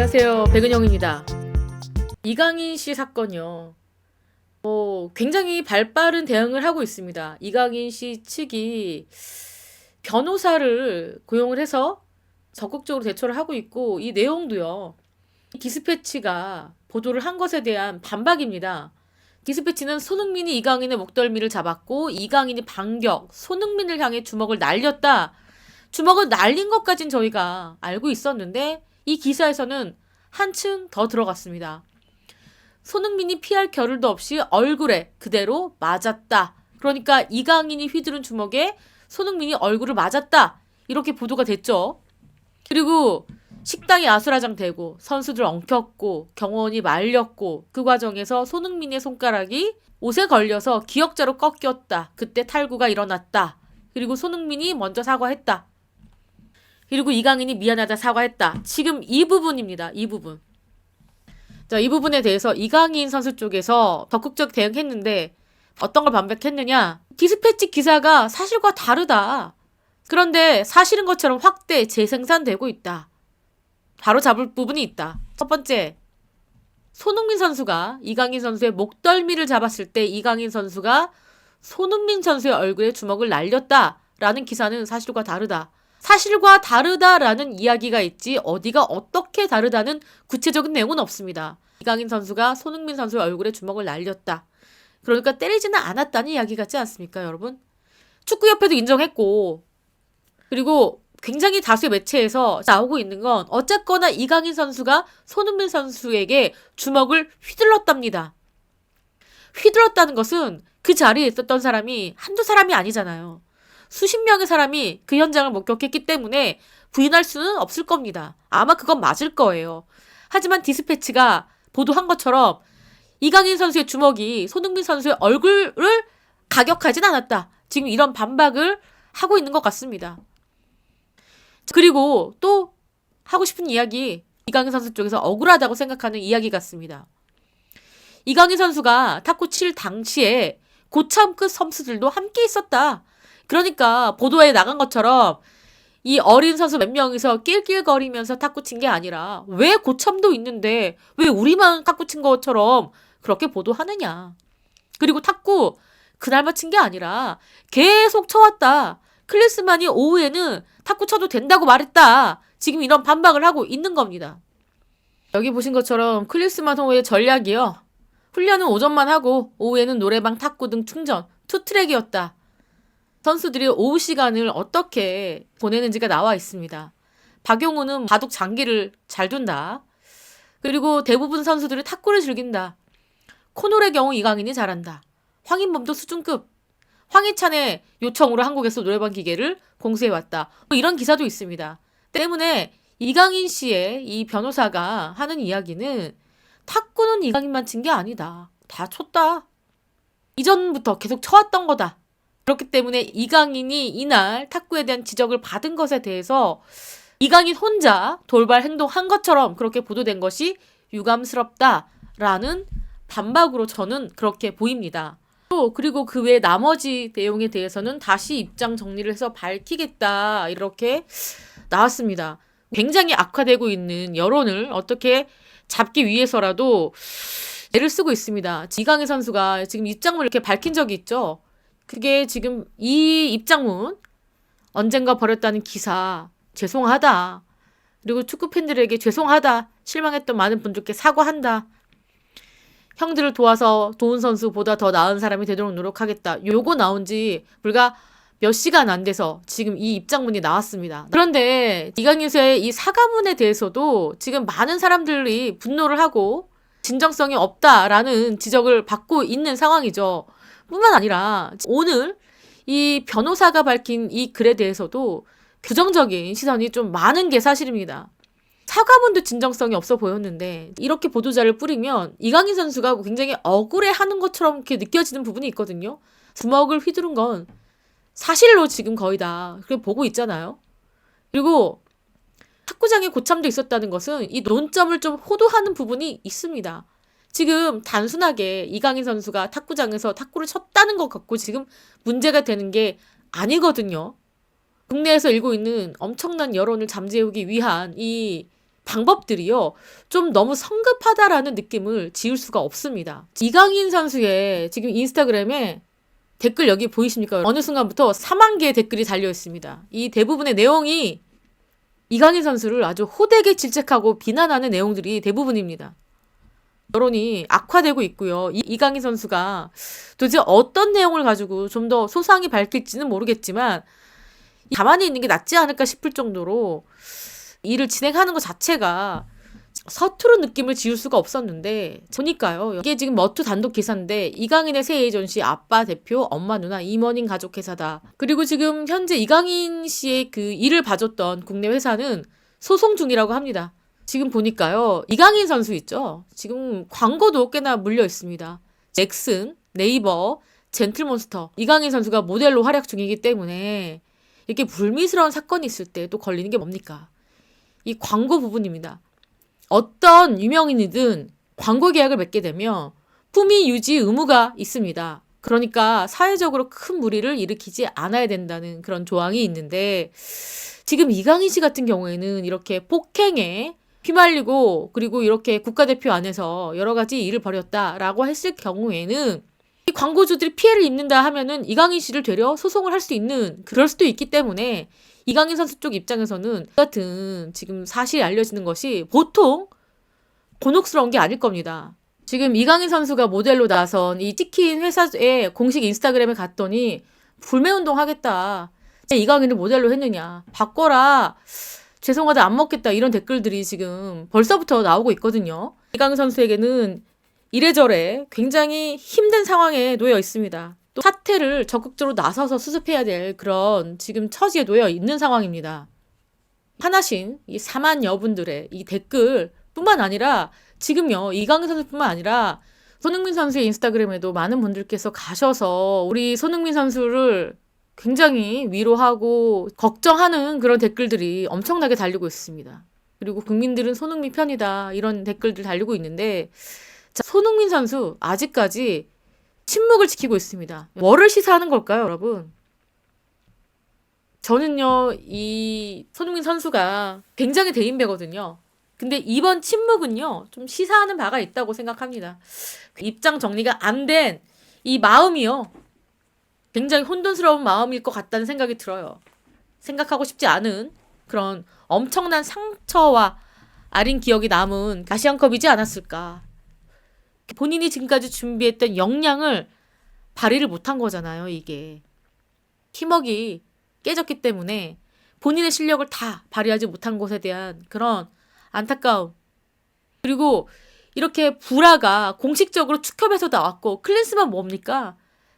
안녕하세요. 백은영입니다. 이강인 씨 사건이요. 굉장히 발빠른 대응을 하고 있습니다. 이강인 씨 측이 변호사를 고용을 해서 적극적으로 대처를 하고 있고, 이 내용도요. 디스패치가 보도를 한 것에 대한 반박입니다. 디스패치는 손흥민이 이강인의 목덜미를 잡았고 이강인이 반격, 손흥민을 향해 주먹을 날렸다. 주먹을 날린 것까진 저희가 알고 있었는데 이 기사에서는 한층 더 들어갔습니다. 손흥민이 피할 겨를도 없이 얼굴에 그대로 맞았다. 그러니까 이강인이 휘두른 주먹에 손흥민이 얼굴을 맞았다. 이렇게 보도가 됐죠. 그리고 식당이 아수라장되고 선수들 엉켰고 경호원이 말렸고 그 과정에서 손흥민의 손가락이 옷에 걸려서 기역자로 꺾였다. 그때 탈구가 일어났다. 그리고 손흥민이 먼저 사과했다. 그리고 이강인이 미안하다 사과했다. 지금 이 부분입니다. 이 부분. 자, 이 부분에 대해서 이강인 선수 쪽에서 적극적 대응했는데 어떤 걸 반박했느냐? 디스패치 기사가 사실과 다르다. 그런데 사실인 것처럼 확대 재생산되고 있다. 바로 잡을 부분이 있다. 첫 번째, 손흥민 선수가 이강인 선수의 목덜미를 잡았을 때 이강인 선수가 손흥민 선수의 얼굴에 주먹을 날렸다라는 기사는 사실과 다르다. 사실과 다르다라는 이야기가 있지 어디가 어떻게 다르다는 구체적인 내용은 없습니다. 이강인 선수가 손흥민 선수의 얼굴에 주먹을 날렸다. 그러니까 때리지는 않았다는 이야기 같지 않습니까, 여러분? 축구협회도 인정했고, 그리고 굉장히 다수의 매체에서 나오고 있는 건 어쨌거나 이강인 선수가 손흥민 선수에게 주먹을 휘둘렀답니다. 휘둘렀다는 것은 그 자리에 있었던 사람이 한두 사람이 아니잖아요. 수십 명의 사람이 그 현장을 목격했기 때문에 부인할 수는 없을 겁니다. 아마 그건 맞을 거예요. 하지만 디스패치가 보도한 것처럼 이강인 선수의 주먹이 손흥민 선수의 얼굴을 가격하진 않았다. 지금 이런 반박을 하고 있는 것 같습니다. 그리고 또 하고 싶은 이야기, 이강인 선수 쪽에서 억울하다고 생각하는 이야기 같습니다. 이강인 선수가 탁구 칠 당시에 고참급 선수들도 함께 있었다. 그러니까 보도에 나간 것처럼 이 어린 선수 몇 명이서 낄낄거리면서 탁구 친 게 아니라 왜 고참도 있는데 왜 우리만 탁구 친 것처럼 그렇게 보도하느냐. 그리고 탁구 그날만 친 게 아니라 계속 쳐왔다. 클리스만이 오후에는 탁구 쳐도 된다고 말했다. 지금 이런 반박을 하고 있는 겁니다. 여기 보신 것처럼 클리스만 호의 전략이요. 훈련은 오전만 하고 오후에는 노래방, 탁구 등 충전, 투트랙이었다. 선수들이 오후 시간을 어떻게 보내는지가 나와 있습니다. 박용우는 바둑 장기를 잘 둔다. 그리고 대부분 선수들이 탁구를 즐긴다. 코놀의 경우 이강인이 잘한다. 황인범도 수준급. 황희찬의 요청으로 한국에서 노래방 기계를 공수해왔다. 이런 기사도 있습니다. 때문에 이강인 씨의 이 변호사가 하는 이야기는 탁구는 이강인만 친 게 아니다. 다 쳤다. 이전부터 계속 쳐왔던 거다. 그렇기 때문에 이강인이 이날 탁구에 대한 지적을 받은 것에 대해서 이강인 혼자 돌발 행동한 것처럼 그렇게 보도된 것이 유감스럽다라는 반박으로 저는 그렇게 보입니다. 그리고 그 외 나머지 내용에 대해서는 다시 입장 정리를 해서 밝히겠다 이렇게 나왔습니다. 굉장히 악화되고 있는 여론을 어떻게 잡기 위해서라도 애를 쓰고 있습니다. 이강인 선수가 지금 입장문을 이렇게 밝힌 적이 있죠. 그게 지금 이 입장문 언젠가 버렸다는 기사 죄송하다. 그리고 축구 팬들에게 죄송하다. 실망했던 많은 분들께 사과한다. 형들을 도와서 도훈 선수보다 더 나은 사람이 되도록 노력하겠다. 요거 나온 지 불과 몇 시간 안 돼서 지금 이 입장문이 나왔습니다. 그런데 이강인 선수의 이 사과문에 대해서도 지금 많은 사람들이 분노를 하고 진정성이 없다라는 지적을 받고 있는 상황이죠. 뿐만 아니라 오늘 이 변호사가 밝힌 이 글에 대해서도 규정적인 시선이 좀 많은 게 사실입니다. 사과문도 진정성이 없어 보였는데 이렇게 보도자를 뿌리면 이강인 선수가 굉장히 억울해하는 것처럼 이렇게 느껴지는 부분이 있거든요. 주먹을 휘두른 건 사실로 지금 거의 다 그렇게 보고 있잖아요. 그리고 탁구장에 고참도 있었다는 것은 이 논점을 좀 호도하는 부분이 있습니다. 지금 단순하게 이강인 선수가 탁구장에서 탁구를 쳤다는 것 갖고 지금 문제가 되는 게 아니거든요. 국내에서 일고 있는 엄청난 여론을 잠재우기 위한 이 방법들이요. 좀 너무 성급하다라는 느낌을 지울 수가 없습니다. 이강인 선수의 지금 인스타그램에 댓글 여기 보이십니까? 어느 순간부터 4만 개의 댓글이 달려 있습니다. 이 대부분의 내용이 이강인 선수를 아주 호되게 질책하고 비난하는 내용들이 대부분입니다. 여론이 악화되고 있고요. 이강인 선수가 도대체 어떤 내용을 가지고 좀 더 소상히 밝힐지는 모르겠지만 가만히 있는 게 낫지 않을까 싶을 정도로 일을 진행하는 것 자체가 서투른 느낌을 지울 수가 없었는데 보니까요. 이게 지금 머투 단독 기사인데 이강인의 새 에이전시 아빠, 대표, 엄마, 누나, 이모닝 가족 회사다. 그리고 지금 현재 이강인 씨의 그 일을 봐줬던 국내 회사는 소송 중이라고 합니다. 지금 보니까요. 이강인 선수 있죠. 지금 광고도 꽤나 물려 있습니다. 넥슨, 네이버, 젠틀몬스터. 이강인 선수가 모델로 활약 중이기 때문에 이렇게 불미스러운 사건이 있을 때 또 걸리는 게 뭡니까? 이 광고 부분입니다. 어떤 유명인이든 광고 계약을 맺게 되면 품위 유지 의무가 있습니다. 그러니까 사회적으로 큰 무리를 일으키지 않아야 된다는 그런 조항이 있는데 지금 이강인 씨 같은 경우에는 이렇게 폭행에 휘말리고 그리고 이렇게 국가대표 안에서 여러 가지 일을 벌였다라고 했을 경우에는 이 광고주들이 피해를 입는다 하면은 이강인 씨를 되려 소송을 할 수 있는 그럴 수도 있기 때문에 이강인 선수 쪽 입장에서는 같은 지금 사실이 알려지는 것이 보통 곤혹스러운 게 아닐 겁니다. 지금 이강인 선수가 모델로 나선 이 치킨 회사의 공식 인스타그램에 갔더니 불매운동 하겠다. 이강인을 모델로 했느냐. 바꿔라. 죄송하다 안 먹겠다. 이런 댓글들이 지금 벌써부터 나오고 있거든요. 이강인 선수에게는 이래저래 굉장히 힘든 상황에 놓여 있습니다. 또 사태를 적극적으로 나서서 수습해야 될 그런 지금 처지에 놓여 있는 상황입니다. 화나신 이 4만여 분들의 이 댓글 뿐만 아니라 지금요 이강인 선수뿐만 아니라 손흥민 선수의 인스타그램에도 많은 분들께서 가셔서 우리 손흥민 선수를 굉장히 위로하고 걱정하는 그런 댓글들이 엄청나게 달리고 있습니다. 그리고 국민들은 손흥민 편이다 이런 댓글들 달리고 있는데 자, 손흥민 선수 아직까지 침묵을 지키고 있습니다. 뭐를 시사하는 걸까요, 여러분? 저는요, 이 손흥민 선수가 굉장히 대인배거든요. 근데 이번 침묵은요, 좀 시사하는 바가 있다고 생각합니다. 입장 정리가 안 된 이 마음이요, 굉장히 혼돈스러운 마음일 것 같다는 생각이 들어요. 생각하고 싶지 않은 그런 엄청난 상처와 아린 기억이 남은 아시안컵이지 않았을까. 본인이 지금까지 준비했던 역량을 발휘를 못한 거잖아요, 이게. 팀워크가 깨졌기 때문에 본인의 실력을 다 발휘하지 못한 것에 대한 그런 안타까움. 그리고 이렇게 불화가 공식적으로 축협에서 나왔고 클린스만 뭡니까?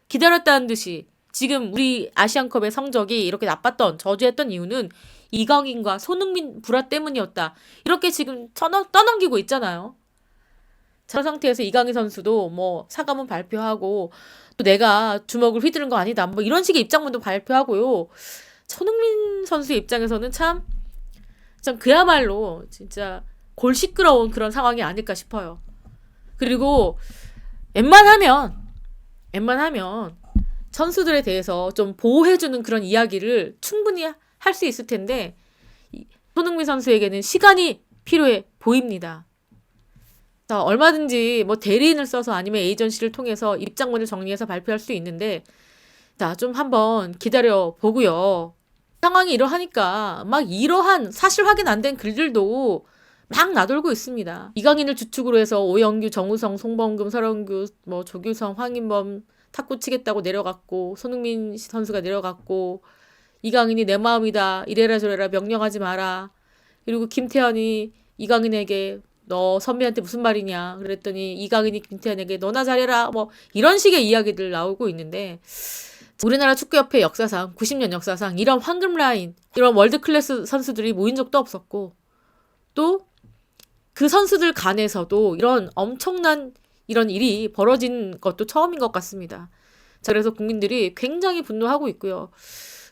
기다렸다는 듯이 지금 우리 아시안컵의 성적이 이렇게 나빴던 저주했던 이유는 이강인과 손흥민 불화 때문이었다. 이렇게 지금 떠넘기고 있잖아요. 그런 상태에서 이강인 선수도 뭐 사과문 발표하고 또 내가 주먹을 휘두른 거 아니다. 뭐 이런 식의 입장문도 발표하고요. 손흥민 선수의 입장에서는 참 그야말로 진짜 골 시끄러운 그런 상황이 아닐까 싶어요. 그리고 웬만하면 선수들에 대해서 좀 보호해주는 그런 이야기를 충분히 할 수 있을 텐데 손흥민 선수에게는 시간이 필요해 보입니다. 자, 얼마든지 뭐 대리인을 써서 아니면 에이전시를 통해서 입장문을 정리해서 발표할 수 있는데 자, 좀 한번 기다려 보고요. 상황이 이러하니까 막 이러한 사실 확인 안 된 글들도 막 나돌고 있습니다. 이강인을 주축으로 해서 오영규, 정우성, 송범금, 설원규, 뭐 조규성, 황인범 탁구 치겠다고 내려갔고 손흥민 선수가 내려갔고 이강인이 내 마음이다. 이래라 저래라 명령하지 마라. 그리고 김태현이 이강인에게 너 선배한테 무슨 말이냐 그랬더니 이강인이 김태현에게 너나 잘해라 뭐 이런 식의 이야기들 나오고 있는데 우리나라 축구협회 역사상 90년 역사상 이런 황금 라인 이런 월드클래스 선수들이 모인 적도 없었고 또 그 선수들 간에서도 이런 엄청난 이런 일이 벌어진 것도 처음인 것 같습니다. 자, 그래서 국민들이 굉장히 분노하고 있고요.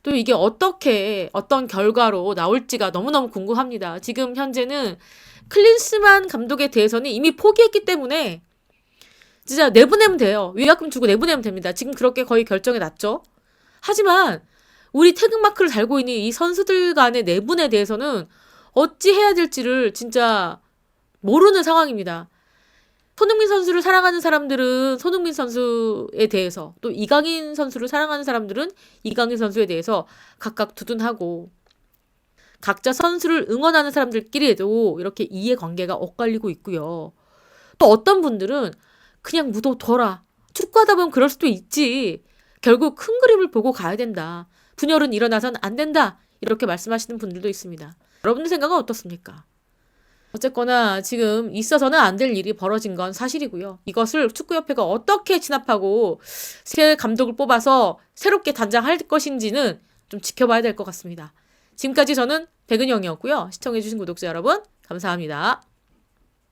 또 이게 어떤 결과로 나올지가 너무너무 궁금합니다. 지금 현재는 클린스만 감독에 대해서는 이미 포기했기 때문에 진짜 내보내면 돼요. 위약금 주고 내보내면 됩니다. 지금 그렇게 거의 결정이 났죠. 하지만 우리 태극마크를 달고 있는 이 선수들 간의 내분에 대해서는 어찌 해야 될지를 진짜 모르는 상황입니다. 손흥민 선수를 사랑하는 사람들은 손흥민 선수에 대해서, 또 이강인 선수를 사랑하는 사람들은 이강인 선수에 대해서 각각 두둔하고, 각자 선수를 응원하는 사람들끼리에도 이렇게 이해관계가 엇갈리고 있고요. 또 어떤 분들은 그냥 묻어둬라. 축구하다 보면 그럴 수도 있지. 결국 큰 그림을 보고 가야 된다. 분열은 일어나선 안 된다. 이렇게 말씀하시는 분들도 있습니다. 여러분들 생각은 어떻습니까? 어쨌거나 지금 있어서는 안 될 일이 벌어진 건 사실이고요. 이것을 축구협회가 어떻게 진압하고 새 감독을 뽑아서 새롭게 단장할 것인지는 좀 지켜봐야 될 것 같습니다. 지금까지 저는 백은영이었고요. 시청해주신 구독자 여러분 감사합니다.